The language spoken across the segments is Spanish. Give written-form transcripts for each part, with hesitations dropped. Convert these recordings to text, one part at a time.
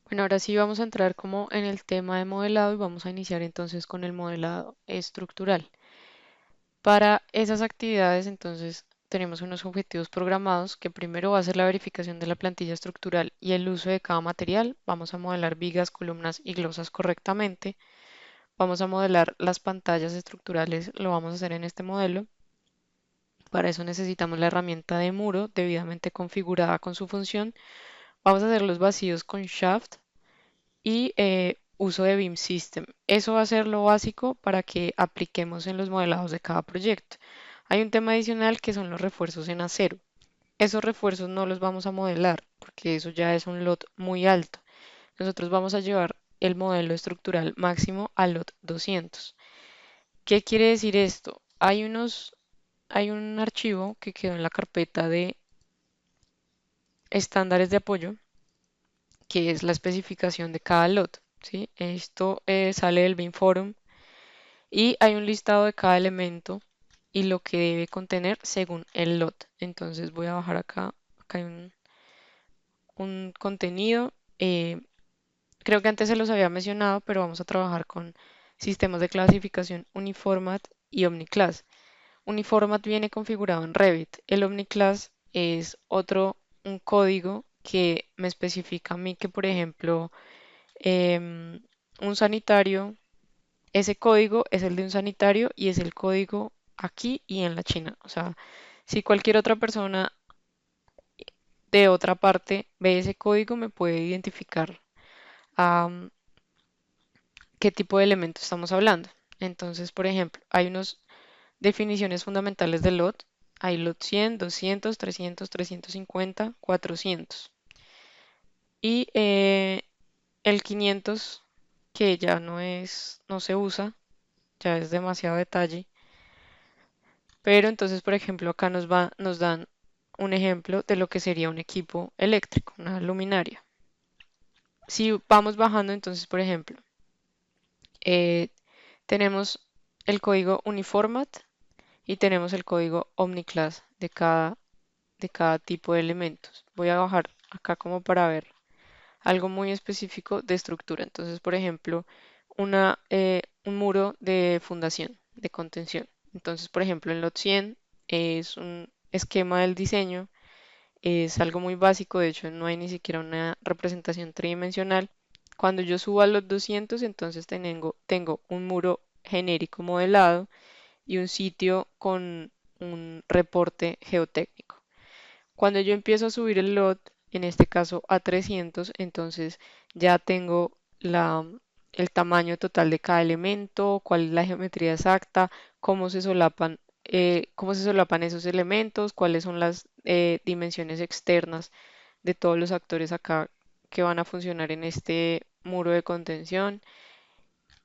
Bueno, ahora sí vamos a entrar como en el tema de modelado y vamos a iniciar entonces con el modelado estructural. Para esas actividades entonces tenemos unos objetivos programados que primero va a ser la verificación de la plantilla estructural y el uso de cada material. Vamos a modelar vigas, columnas y glosas correctamente. Vamos a modelar las pantallas estructurales, lo vamos a hacer en este modelo. Para eso necesitamos la herramienta de muro debidamente configurada con su función. Vamos a hacer los vacíos con Shaft y uso de BIM System. Eso va a ser lo básico para que apliquemos en los modelados de cada proyecto. Hay un tema adicional que son los refuerzos en acero. Esos refuerzos no los vamos a modelar porque eso ya es un lot muy alto. Nosotros vamos a llevar el modelo estructural máximo al lot 200. ¿Qué quiere decir esto? Hay un archivo que quedó en la carpeta de estándares de apoyo, que es la especificación de cada lot, ¿sí? Esto sale del BIM Forum y hay un listado de cada elemento y lo que debe contener según el lot. Entonces voy a bajar acá, acá hay un contenido. Creo que antes se los había mencionado, pero vamos a trabajar con sistemas de clasificación Uniformat y OmniClass. Uniformat viene configurado en Revit. El OmniClass es un código que me especifica a mí que, por ejemplo, un sanitario, ese código es el de un sanitario y es el código aquí y en la China. O sea, si cualquier otra persona de otra parte ve ese código, me puede identificar a qué tipo de elemento estamos hablando. Entonces, por ejemplo, hay unas definiciones fundamentales de lot. Hay lot 100, 200, 300, 350, 400. Y el 500, que ya no se usa, ya es demasiado detalle. Pero entonces, por ejemplo, acá nos dan un ejemplo de lo que sería un equipo eléctrico, una luminaria. Si vamos bajando, entonces, por ejemplo, eh, tenemos el código Uniformat y tenemos el código OmniClass de cada tipo de elementos. Voy a bajar acá como para ver algo muy específico de estructura. Entonces, por ejemplo, un muro de fundación, de contención. Entonces, por ejemplo, en lot 100 es un esquema del diseño, es algo muy básico, de hecho no hay ni siquiera una representación tridimensional. Cuando yo subo a los 200, entonces tengo un muro genérico modelado y un sitio con un reporte geotécnico. Cuando yo empiezo a subir el lot, en este caso a 300, entonces ya tengo el tamaño total de cada elemento, cuál es la geometría exacta, cómo se solapan esos elementos, cuáles son las dimensiones externas de todos los actores acá que van a funcionar en este muro de contención.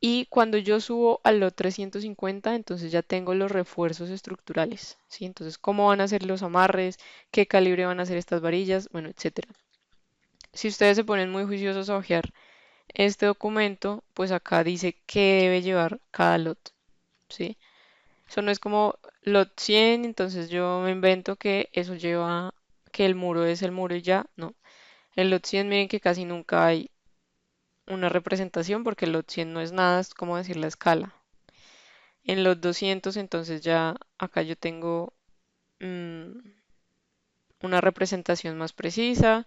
Y cuando yo subo al lot 350, entonces ya tengo los refuerzos estructurales, ¿sí? Entonces, cómo van a ser los amarres, qué calibre van a ser estas varillas, bueno, etcétera. Si ustedes se ponen muy juiciosos a hojear este documento, pues acá dice qué debe llevar cada lot, ¿sí? Eso no es como lot 100, entonces yo me invento que eso lleva, que el muro es el muro y ya, no. En lot 100 miren que casi nunca hay una representación porque el lot 100 no es nada, es como decir la escala. En los 200, entonces ya acá yo tengo mm, una representación más precisa.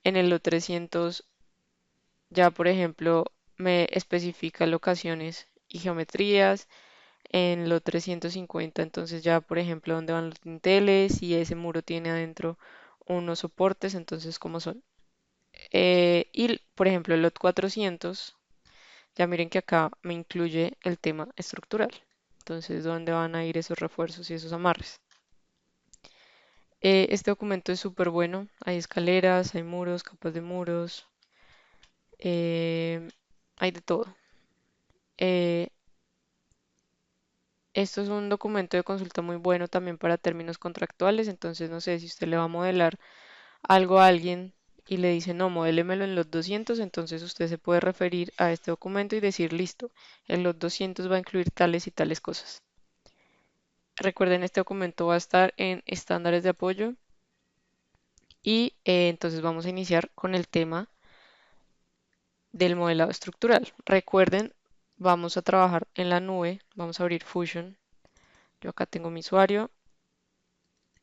En el lot 300 ya, por ejemplo, me especifica locaciones y geometrías. En lot 350, entonces ya, por ejemplo, dónde van los dinteles y ese muro tiene adentro unos soportes, entonces cómo son. Y, por ejemplo, el lot 400, ya miren que acá me incluye el tema estructural. Entonces, ¿dónde van a ir esos refuerzos y esos amarres? Este documento es súper bueno. Hay escaleras, hay muros, capas de muros, eh, hay de todo. Eh, Esto es un documento de consulta muy bueno también para términos contractuales. Entonces, no sé si usted le va a modelar algo a alguien y le dice, no, modélemelo en los 200, entonces usted se puede referir a este documento y decir, listo, en los 200 va a incluir tales y tales cosas. Recuerden, este documento va a estar en estándares de apoyo y entonces vamos a iniciar con el tema del modelado estructural. Recuerden, vamos a trabajar en la nube, vamos a abrir Fusion. Yo acá tengo mi usuario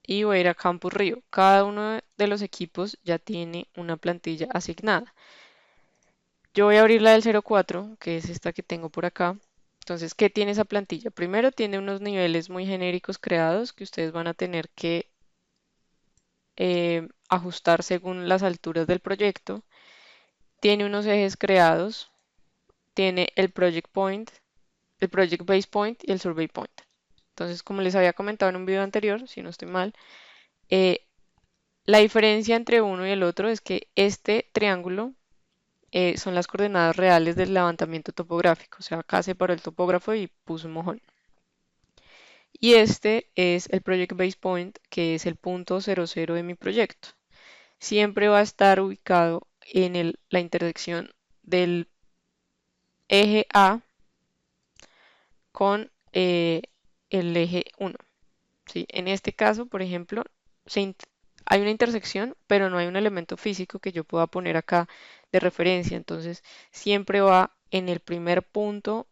y voy a ir a Campus Río. Cada uno de los equipos ya tiene una plantilla asignada. Yo voy a abrir la del 04, que es esta que tengo por acá. Entonces, ¿qué tiene esa plantilla? Primero tiene unos niveles muy genéricos creados que ustedes van a tener que ajustar según las alturas del proyecto. Tiene unos ejes creados, tiene el Project Point, el Project Base Point y el Survey Point. Entonces, como les había comentado en un video anterior, si no estoy mal, eh, la diferencia entre uno y el otro es que este triángulo son las coordenadas reales del levantamiento topográfico. O sea, acá separó el topógrafo y puso un mojón. Y este es el Project Base Point, que es el punto 00 de mi proyecto. Siempre va a estar ubicado en la intersección del eje A con el eje 1. ¿Sí? En este caso, por ejemplo, hay una intersección, pero no hay un elemento físico que yo pueda poner acá de referencia. Entonces, siempre va en el primer punto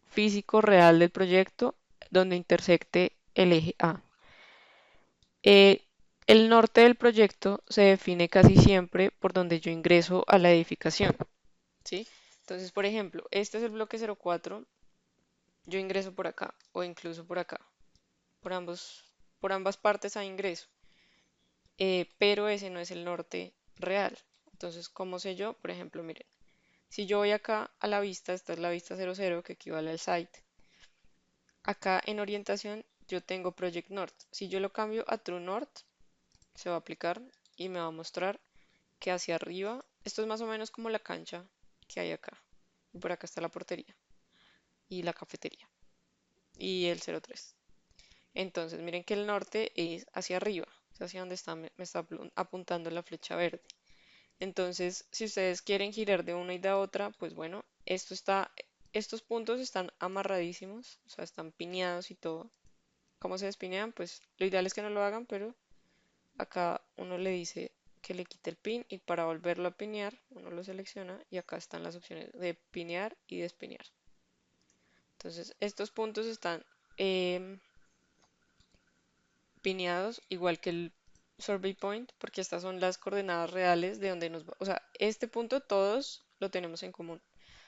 físico real del proyecto donde intersecte el eje A. Eh, el norte del proyecto se define casi siempre por donde yo ingreso a la edificación. ¿Sí? Entonces, por ejemplo, este es el bloque 04, yo ingreso por acá o incluso por acá. Por por ambas partes hay ingreso. Pero ese no es el norte real. Entonces, ¿cómo sé yo? Por ejemplo, miren, si yo voy acá a la vista, esta es la vista 00 que equivale al site. Acá en orientación yo tengo Project North. Si yo lo cambio a True North, se va a aplicar y me va a mostrar que hacia arriba, esto es más o menos como la cancha que hay acá. Y por acá está la portería y la cafetería y el 03. Entonces, miren que el norte es hacia arriba, es hacia donde me está apuntando la flecha verde. Entonces, si ustedes quieren girar de una y de otra, pues bueno, estos puntos están amarradísimos, o sea, están pineados y todo. ¿Cómo se despinean? Pues lo ideal es que no lo hagan, pero acá uno le dice que le quite el pin y para volverlo a pinear, uno lo selecciona y acá están las opciones de pinear y despinear. Entonces, estos puntos están em, pineados igual que el survey point, porque estas son las coordenadas reales de donde nos va. O sea, este punto todos lo tenemos en común.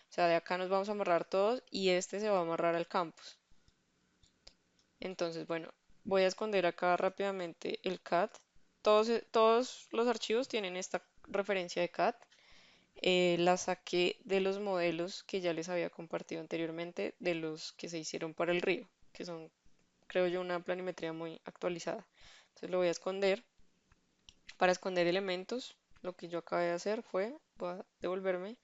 O sea, de acá nos vamos a amarrar todos y este se va a amarrar al campus. Entonces, bueno, voy a esconder acá rápidamente el CAD. Todos los archivos tienen esta referencia de CAD. La saqué de los modelos que ya les había compartido anteriormente, de los que se hicieron para el río, que son, creo yo, una planimetría muy actualizada. Entonces lo voy a esconder. Para esconder elementos, lo que yo acabé de hacer fue, voy a devolverme,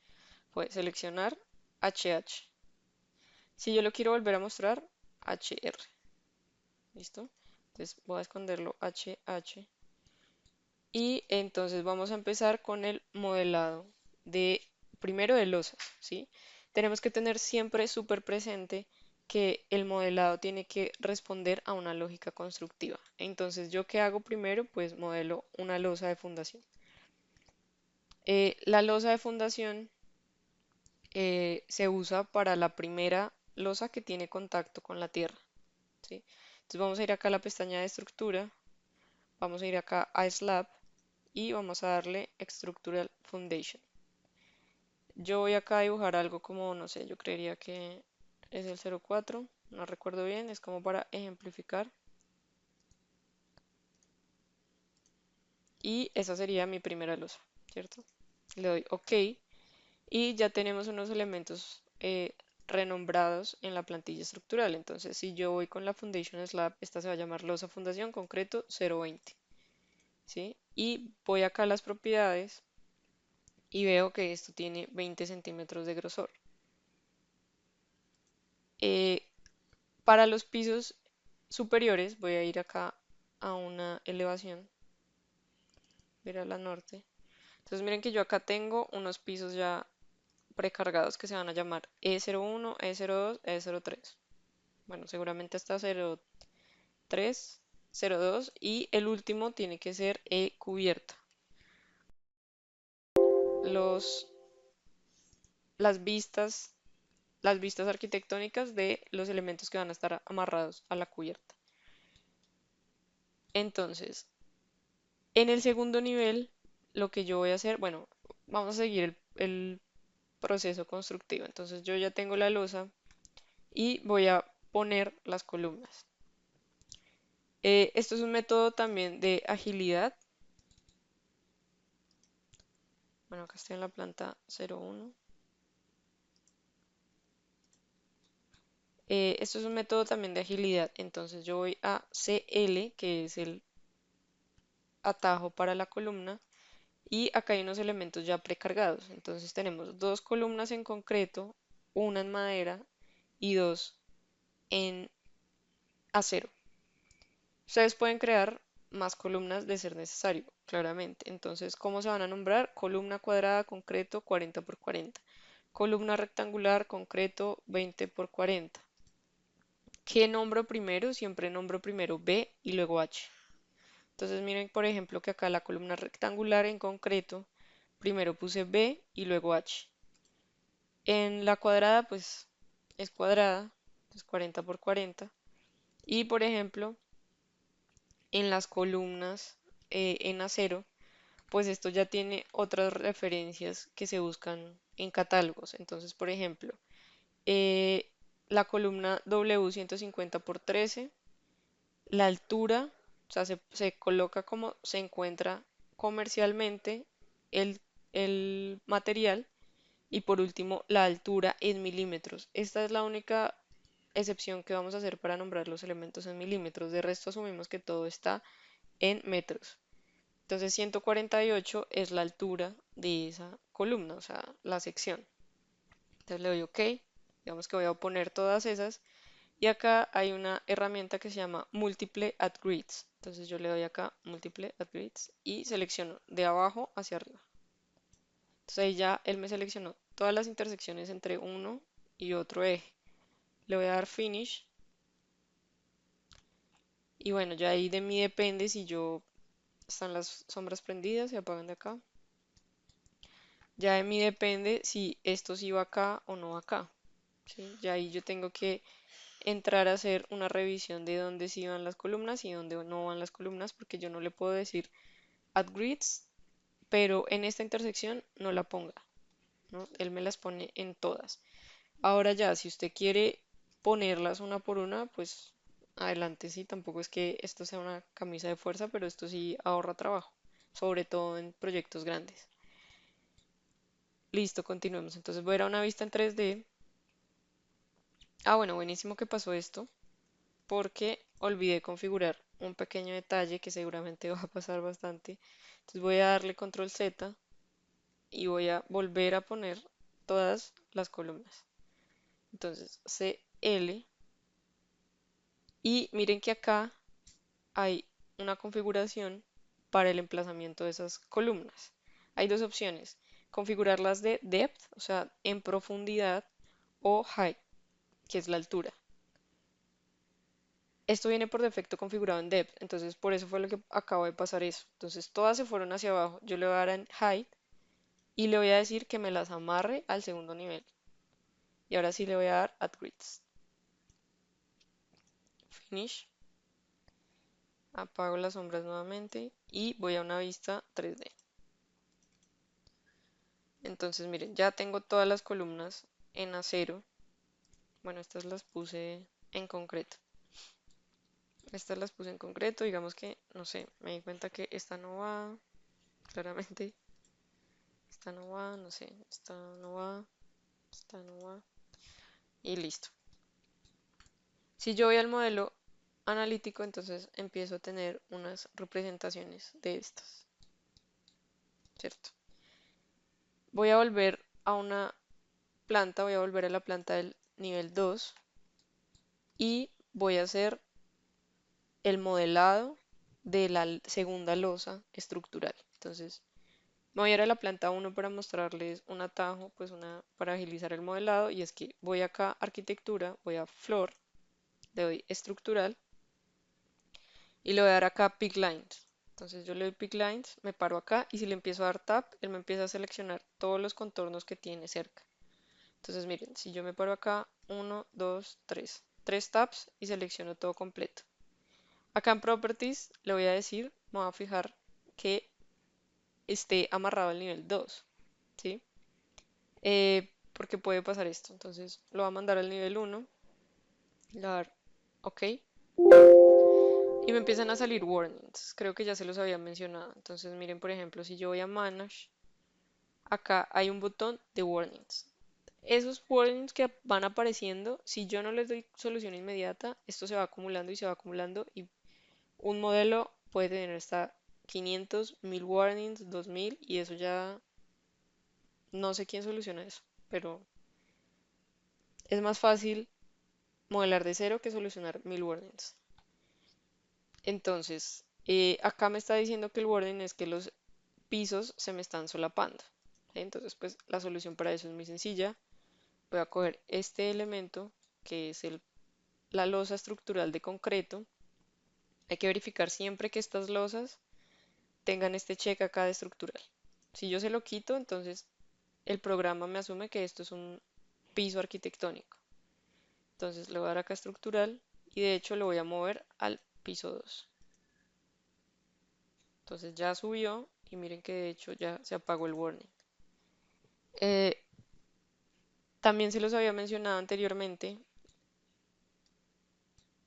fue seleccionar HH. Si yo lo quiero volver a mostrar, HR. ¿Listo? Entonces voy a esconderlo HH. Y entonces vamos a empezar con el modelado de, primero de losas, ¿sí? Tenemos que tener siempre súper presente que el modelado tiene que responder a una lógica constructiva. Entonces, ¿yo qué hago primero? Pues modelo una losa de fundación. La losa de fundación se usa para la primera losa que tiene contacto con la tierra, ¿sí? Entonces vamos a ir acá a la pestaña de estructura, vamos a ir acá a Slab y vamos a darle Structural Foundation. Yo voy acá a dibujar algo como, no sé, yo creería que es el 04, no recuerdo bien, es como para ejemplificar. Y esa sería mi primera losa, ¿cierto? Le doy OK y ya tenemos unos elementos renombrados en la plantilla estructural. Entonces, si yo voy con la Foundation Slab, esta se va a llamar losa fundación concreto 020, ¿sí? Y voy acá a las propiedades y veo que esto tiene 20 centímetros de grosor. Eh, para los pisos superiores, voy a ir acá a una elevación, ver a la norte. Entonces, miren que yo acá tengo unos pisos ya precargados que se van a llamar E01, E02, E03. Bueno, seguramente hasta 03, 02 y el último tiene que ser E cubierta. Los las vistas, las vistas arquitectónicas de los elementos que van a estar amarrados a la cubierta. Entonces, en el segundo nivel, lo que yo voy a hacer, bueno, vamos a seguir el proceso constructivo. Entonces, yo ya tengo la losa y voy a poner las columnas. Esto es un método también de agilidad. Bueno, acá estoy en la planta 01. Esto es un método también de agilidad. Entonces yo voy a CL, que es el atajo para la columna, y acá hay unos elementos ya precargados. Entonces tenemos dos columnas en concreto, una en madera y dos en acero. Ustedes pueden crear más columnas de ser necesario, claramente. Entonces, ¿cómo se van a nombrar? Columna cuadrada concreto 40 por 40. Columna rectangular concreto 20 por 40. ¿Qué nombro primero? Siempre nombro primero B y luego H. Entonces miren, por ejemplo, que acá la columna rectangular en concreto, primero puse B y luego H. En la cuadrada, pues es cuadrada, es 40 por 40. Y por ejemplo, en las columnas en acero, pues esto ya tiene otras referencias que se buscan en catálogos. Entonces, por ejemplo, eh, la columna W 150 por 13, la altura, o sea, se coloca como se encuentra comercialmente el, el material y por último la altura en milímetros. Esta es la única excepción que vamos a hacer para nombrar los elementos en milímetros. De resto asumimos que todo está en metros. Entonces 148 es la altura de esa columna, o sea, la sección. Entonces le doy OK, digamos que voy a poner todas esas y acá hay una herramienta que se llama Multiple at Grids. Entonces yo le doy acá Multiple at Grids y selecciono de abajo hacia arriba. Entonces ahí ya él me seleccionó todas las intersecciones entre uno y otro eje. Le voy a dar Finish y bueno, ya ahí de mí depende si yo están las sombras prendidas, se apagan de acá. Ya de mí depende si esto sí va acá o no va acá. ¿Sí? Ya ahí yo tengo que entrar a hacer una revisión de dónde sí van las columnas y dónde no van las columnas, porque yo no le puedo decir add grids, pero en esta intersección no la ponga, ¿no? Él me las pone en todas. Ahora ya, si usted quiere ponerlas una por una, pues adelante, sí, tampoco es que esto sea una camisa de fuerza, pero esto sí ahorra trabajo, sobre todo en proyectos grandes. Listo, continuemos. Entonces voy a ir a una vista en 3D. Ah, bueno, buenísimo que pasó esto, porque olvidé configurar un pequeño detalle que seguramente va a pasar bastante. Entonces voy a darle control Z y voy a volver a poner todas las columnas. Entonces CL y miren que acá hay una configuración para el emplazamiento de esas columnas. Hay dos opciones, configurarlas de depth, o sea, en profundidad, o height, que es la altura. Esto viene por defecto configurado en depth, entonces por eso fue lo que acabo de pasar eso. Entonces todas se fueron hacia abajo. Yo le voy a dar en height y le voy a decir que me las amarre al segundo nivel. Y ahora sí le voy a dar add grids. Finish. Apago las sombras nuevamente y voy a una vista 3D. Entonces miren, ya tengo todas las columnas en acero. Bueno, estas las puse en concreto. Estas las puse en concreto, digamos que, no sé, me di cuenta que esta no va, claramente. Esta no va, no sé, esta no va, esta no va. Y listo. Si yo voy al modelo analítico, entonces empiezo a tener unas representaciones de estas, ¿cierto? Voy a volver a una planta, voy a volver a la planta del nivel 2 y voy a hacer el modelado de la segunda losa estructural. Entonces, me voy a ir a la planta 1 para mostrarles un atajo, pues para agilizar el modelado. Y es que voy acá a arquitectura, voy a flor, le doy estructural y le voy a dar acá pick lines. Entonces yo le doy pick lines, me paro acá y si le empiezo a dar tap, él me empieza a seleccionar todos los contornos que tiene cerca. Entonces miren, si yo me paro acá, uno, 2, 3, 3 tabs y selecciono todo completo. Acá en Properties le voy a decir, me voy a fijar que esté amarrado al nivel 2, ¿sí? Porque puede pasar esto. Entonces lo va a mandar al nivel 1, le voy a dar OK y me empiezan a salir warnings. Creo que ya se los había mencionado. Entonces miren, por ejemplo, si yo voy a Manage, acá hay un botón de warnings. Esos warnings que van apareciendo, si yo no les doy solución inmediata, esto se va acumulando y se va acumulando y un modelo puede tener hasta 500, 1000 warnings, 2000 y eso ya no sé quién soluciona eso, pero es más fácil modelar de cero que solucionar 1000 warnings. Entonces, acá me está diciendo que el warning es que los pisos se me están solapando. ¿Sí? Entonces, pues la solución para eso es muy sencilla. Voy a coger este elemento que es la losa estructural de concreto. Hay que verificar siempre que estas losas tengan este check acá de estructural. Si yo se lo quito, entonces el programa me asume que esto es un piso arquitectónico. Entonces le voy a dar acá estructural y de hecho lo voy a mover al piso 2. Entonces ya subió y miren que de hecho ya se apagó el warning. Eh, También se los había mencionado anteriormente,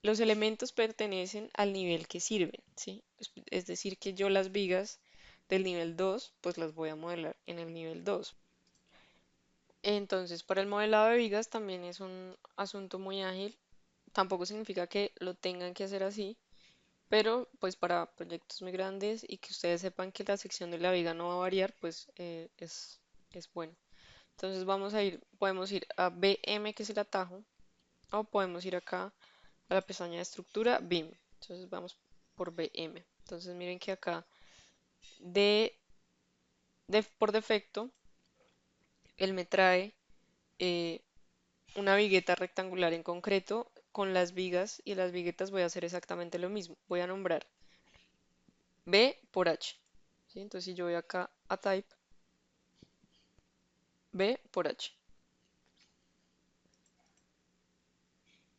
los elementos pertenecen al nivel que sirven, ¿sí? Es decir, que yo las vigas del nivel 2, pues las voy a modelar en el nivel 2. Entonces, para el modelado de vigas también es un asunto muy ágil. Tampoco significa que lo tengan que hacer así, pero pues para proyectos muy grandes y que ustedes sepan que la sección de la viga no va a variar, pues es bueno. Entonces podemos ir a BM, que es el atajo, o podemos ir acá a la pestaña de estructura, BIM. Entonces vamos por BM. Entonces miren que acá de, por defecto él me trae eh, una vigueta rectangular en concreto con las vigas y las viguetas voy a hacer exactamente lo mismo. Voy a nombrar B por H. ¿Sí? Entonces si yo voy acá a Type, B por H.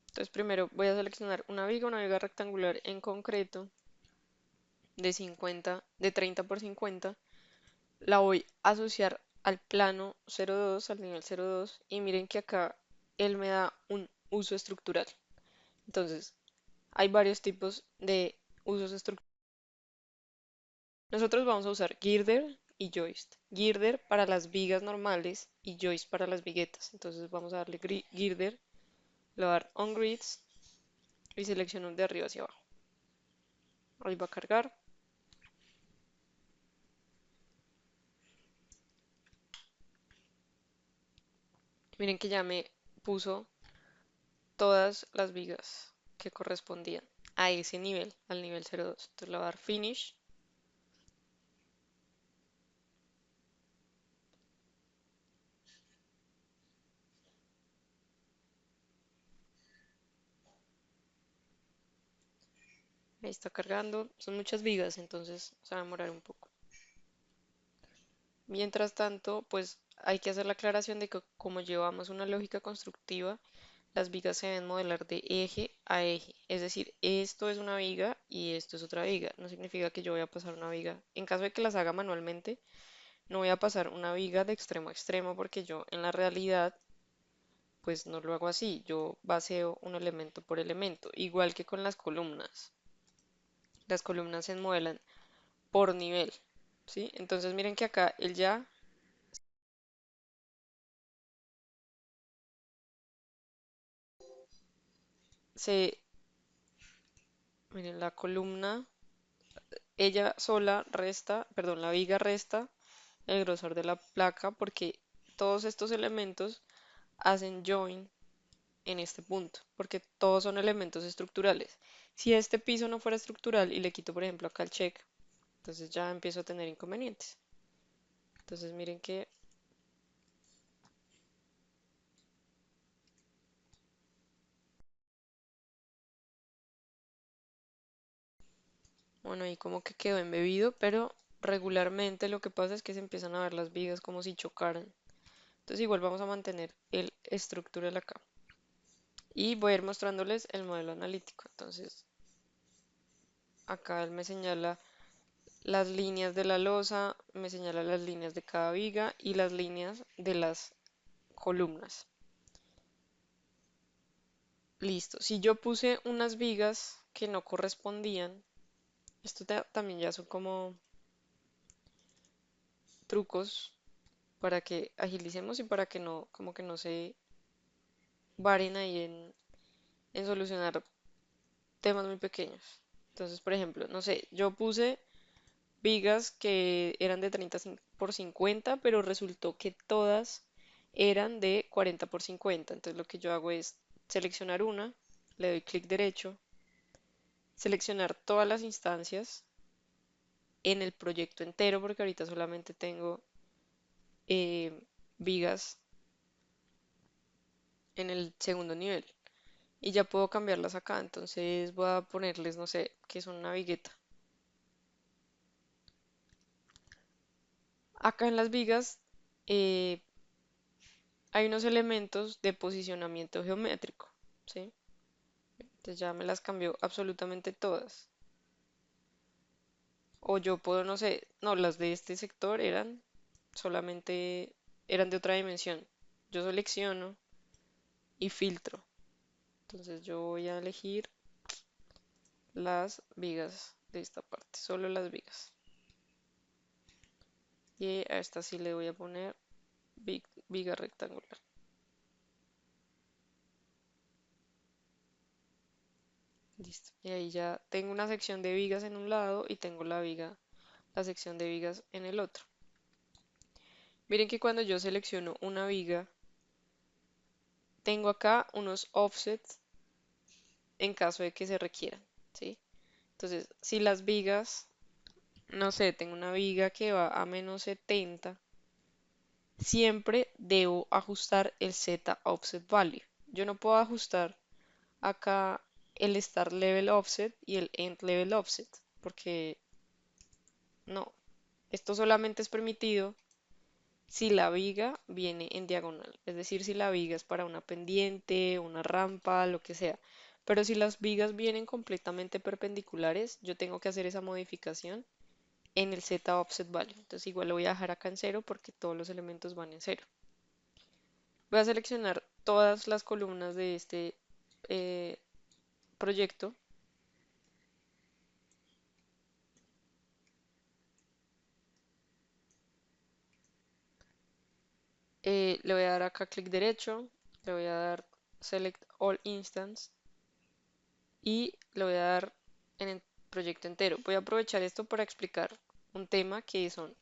Entonces primero voy a seleccionar una viga rectangular en concreto de 50, de 30 por 50. La voy a asociar al plano 02, al nivel 02, y miren que acá él me da un uso estructural. Entonces, hay varios tipos de usos estructurales. Nosotros vamos a usar girder y joist. Girder para las vigas normales y joist para las viguetas. Entonces vamos a darle girder, le voy a dar on grids y selecciono de arriba hacia abajo. Ahí va a cargar. Miren que ya me puso todas las vigas que correspondían a ese nivel, al nivel 02. Entonces le voy a dar finish. Ahí está cargando. Son muchas vigas, entonces se va a demorar un poco. Mientras tanto, pues hay que hacer la aclaración de que como llevamos una lógica constructiva, las vigas se deben modelar de eje a eje. Es decir, esto es una viga y esto es otra viga. No significa que yo voy a pasar una viga. En caso de que las haga manualmente, no voy a pasar una viga de extremo a extremo porque yo en la realidad pues no lo hago así. Yo baseo un elemento por elemento. Igual que con las columnas. Las columnas se modelan por nivel. ¿Sí? Entonces miren que acá él ya se... Miren, la columna, ella sola resta, perdón, la viga resta el grosor de la placa porque todos estos elementos hacen join en este punto, porque todos son elementos estructurales. Si este piso no fuera estructural y le quito, por ejemplo, acá el check, entonces ya empiezo a tener inconvenientes. Entonces miren que, bueno, ahí como que quedó embebido, pero regularmente lo que pasa es que se empiezan a ver las vigas como si chocaran. Entonces igual vamos a mantener el estructural acá. Y voy a ir mostrándoles el modelo analítico. Entonces acá él me señala las líneas de la losa, me señala las líneas de cada viga y las líneas de las columnas. Listo. Si yo puse unas vigas que no correspondían, esto también ya son como trucos para que agilicemos y para que no, como que no se varen ahí en solucionar temas muy pequeños. Entonces, por ejemplo, no sé, yo puse vigas que eran de 30 por 50, pero resultó que todas eran de 40 por 50. Entonces lo que yo hago es seleccionar una, le doy clic derecho, seleccionar todas las instancias en el proyecto entero, porque ahorita solamente tengo eh, vigas en el segundo nivel. Y ya puedo cambiarlas acá. Entonces voy a ponerles, no sé, que son una vigueta. Acá en las vigas eh, hay unos elementos de posicionamiento geométrico, ¿sí? Entonces ya me las cambió absolutamente todas. O yo puedo, no sé, no, las de este sector eran solamente, eran de otra dimensión. Yo selecciono y filtro. Entonces yo voy a elegir las vigas de esta parte, solo las vigas. Y a esta sí le voy a poner viga rectangular. Listo. Y ahí ya tengo una sección de vigas en un lado y tengo la sección de vigas en el otro. Miren que cuando yo selecciono una viga, tengo acá unos offsets en caso de que se requieran, ¿sí? Entonces, si las vigas, no sé, tengo una viga que va a -70, siempre debo ajustar el Z offset value. Yo no puedo ajustar acá el start level offset y el end level offset, porque no, esto solamente es permitido si la viga viene en diagonal, es decir, si la viga es para una pendiente, una rampa, lo que sea. Pero si las vigas vienen completamente perpendiculares, yo tengo que hacer esa modificación en el Z offset value. Entonces igual lo voy a dejar acá en cero porque todos los elementos van en cero. Voy a seleccionar todas las columnas de este eh, proyecto. Le voy a dar acá clic derecho, le voy a dar Select All Instance y le voy a dar en el proyecto entero. Voy a aprovechar esto para explicar un tema que son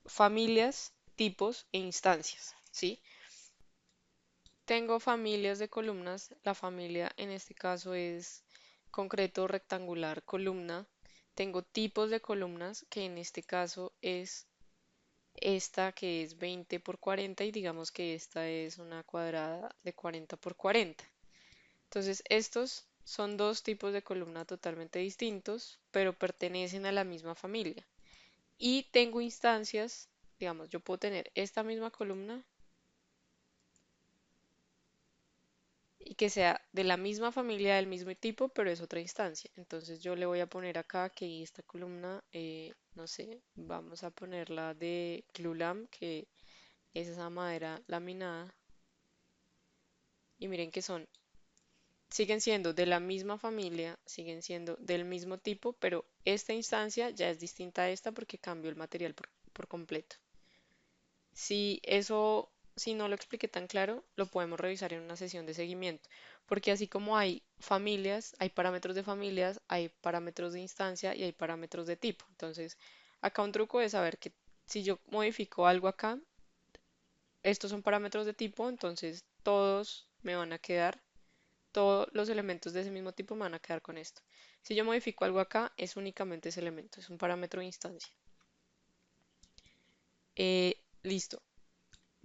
familias, tipos e instancias, ¿sí? Tengo familias de columnas. La familia en este caso es concreto rectangular columna. Tengo tipos de columnas que en este caso es esta que es 20 por 40 y digamos que esta es una cuadrada de 40 por 40. Entonces estos son dos tipos de columna totalmente distintos, pero pertenecen a la misma familia. Y tengo instancias, digamos, yo puedo tener esta misma columna y que sea de la misma familia, del mismo tipo, pero es otra instancia. Entonces yo le voy a poner acá que esta columna, no sé, vamos a ponerla de glulam, que es esa madera laminada. Y miren que siguen siendo de la misma familia, siguen siendo del mismo tipo, pero esta instancia ya es distinta a esta porque cambió el material por completo. Si no lo expliqué tan claro, lo podemos revisar en una sesión de seguimiento, porque así como hay familias, hay parámetros de familias, hay parámetros de instancia y hay parámetros de tipo. Entonces, acá un truco es saber que si yo modifico algo acá, estos son parámetros de tipo, entonces todos me van a quedar, todos los elementos de ese mismo tipo me van a quedar con esto. Si yo modifico algo acá, es únicamente ese elemento, es un parámetro de instancia. Listo.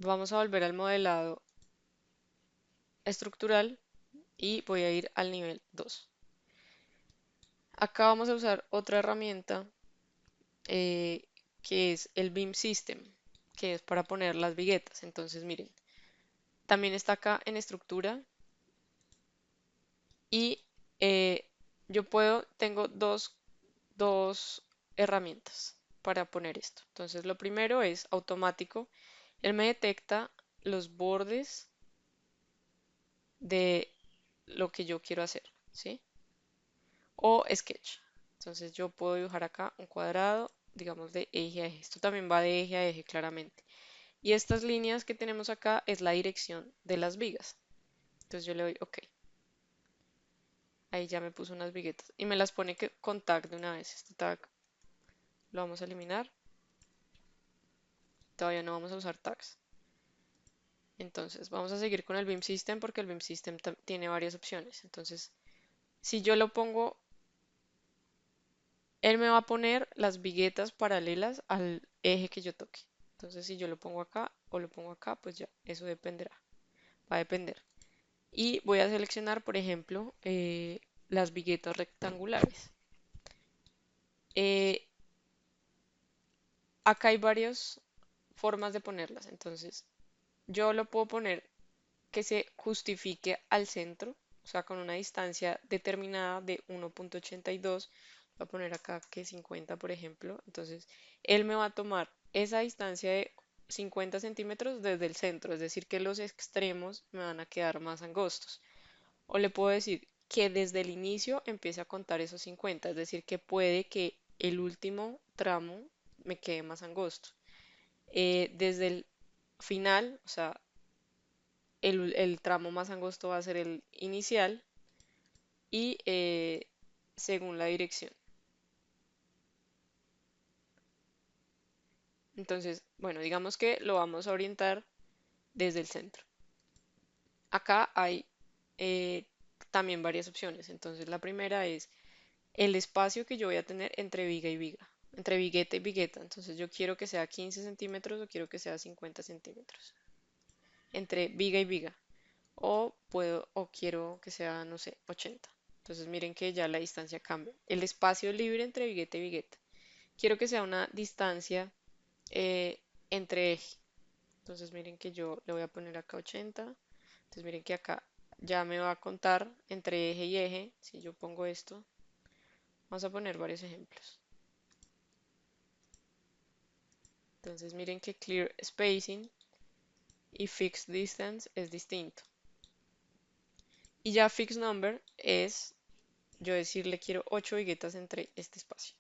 Vamos a volver al modelado estructural y voy a ir al nivel 2. Acá vamos a usar otra herramienta que es el BIM System, que es para poner las viguetas. Entonces, miren, también está acá en estructura y yo tengo dos herramientas para poner esto. Entonces, lo primero es automático. Él me detecta los bordes de lo que yo quiero hacer, ¿sí? O sketch. Entonces yo puedo dibujar acá un cuadrado, digamos de eje a eje. Esto también va de eje a eje claramente. Y estas líneas que tenemos acá es la dirección de las vigas. Entonces yo le doy OK. Ahí ya me puso unas viguetas. Y me las pone con tag de una vez. Este tag lo vamos a eliminar. Todavía no vamos a usar tags. Entonces vamos a seguir con el Beam System porque el Beam System tiene varias opciones. Entonces, si yo lo pongo, él me va a poner las viguetas paralelas al eje que yo toque. Entonces, si yo lo pongo acá o lo pongo acá, pues ya, eso dependerá. Va a depender. Y voy a seleccionar, por ejemplo, las viguetas rectangulares. Eh, Acá hay varias formas de ponerlas. Entonces, yo lo puedo poner que se justifique al centro, o sea, con una distancia determinada de 1.82. Voy a poner acá que 50, por ejemplo. Entonces, él me va a tomar esa distancia de 50 centímetros desde el centro, es decir, que los extremos me van a quedar más angostos. O le puedo decir que desde el inicio empiece a contar esos 50, es decir, que puede que el último tramo me quede más angosto. Desde el final, o sea, el tramo más angosto va a ser el inicial y según la dirección. Entonces, bueno, digamos que lo vamos a orientar desde el centro. Acá hay eh, también varias opciones. Entonces, la primera es el espacio que yo voy a tener entre viga y viga, entre vigueta y vigueta. Entonces, yo quiero que sea 15 centímetros o quiero que sea 50 centímetros entre viga y viga. O quiero que sea, no sé, 80. Entonces miren que ya la distancia cambia. El espacio libre entre vigueta y vigueta. Quiero que sea una distancia eh, entre eje. Entonces miren que yo le voy a poner acá 80. Entonces miren que acá ya me va a contar entre eje y eje. Si yo pongo esto, vamos a poner varios ejemplos. Entonces miren que clear spacing y fixed distance es distinto. Y ya fixed number es yo decirle quiero 8 viguetas entre este espacio.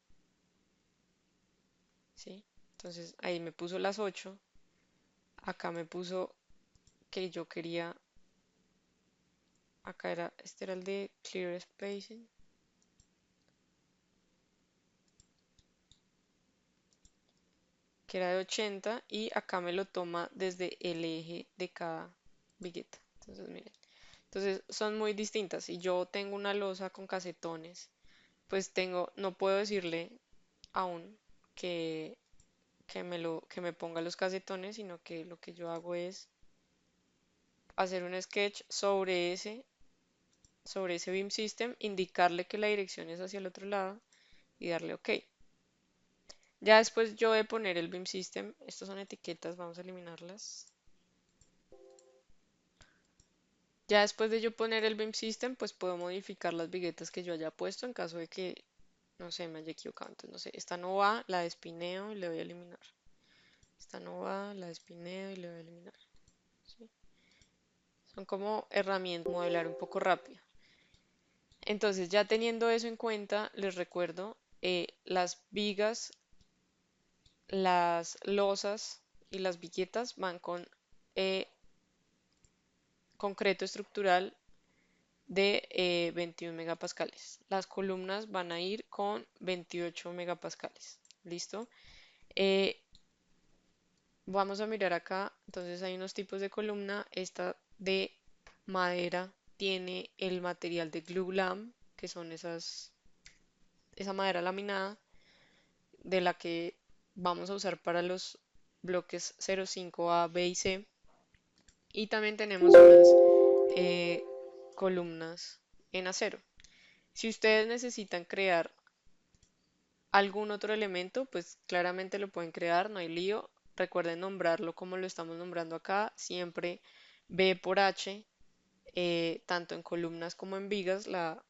¿Sí? Entonces ahí me puso las 8. Acá me puso que yo quería, acá era, este era el de clear spacing. Que era de 80 y acá me lo toma desde el eje de cada vigueta. Entonces miren. Entonces son muy distintas. Si yo tengo una losa con casetones, pues no puedo decirle aún que, que me ponga los casetones, sino que lo que yo hago es hacer un sketch sobre ese Beam System, indicarle que la dirección es hacia el otro lado y darle OK. Ya después yo de poner el Beam System, estas son etiquetas, vamos a eliminarlas. Ya después de yo poner el Beam System, pues puedo modificar las viguetas que yo haya puesto en caso de que, no sé, me haya equivocado. Entonces, no sé, esta no va, la despineo y le voy a eliminar. Esta no va, la despineo y le voy a eliminar. ¿Sí? Son como herramientas, modelar un poco rápido. Entonces, ya teniendo eso en cuenta, les recuerdo, las vigas, las losas y las viguetas van con eh, concreto estructural de 21 megapascales. Las columnas van a ir con 28 megapascales. ¿Listo? Eh, Vamos a mirar acá. Entonces hay unos tipos de columna. Esta de madera tiene el material de glue glam, que son esa madera laminada de la que vamos a usar para los bloques 05A, B y C. Y también tenemos unas columnas en acero. Si ustedes necesitan crear algún otro elemento, pues claramente lo pueden crear, no hay lío. recuerden nombrarlo como lo estamos nombrando acá, siempre B por H, tanto en columnas como en vigas, la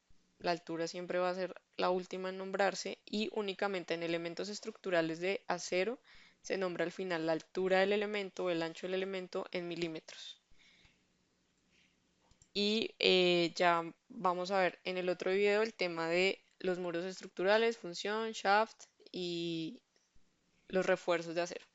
altura siempre va a ser la última en nombrarse y únicamente en elementos estructurales de acero se nombra al final la altura del elemento o el ancho del elemento en milímetros. Y ya vamos a ver en el otro video el tema de los muros estructurales, función, shaft y los refuerzos de acero.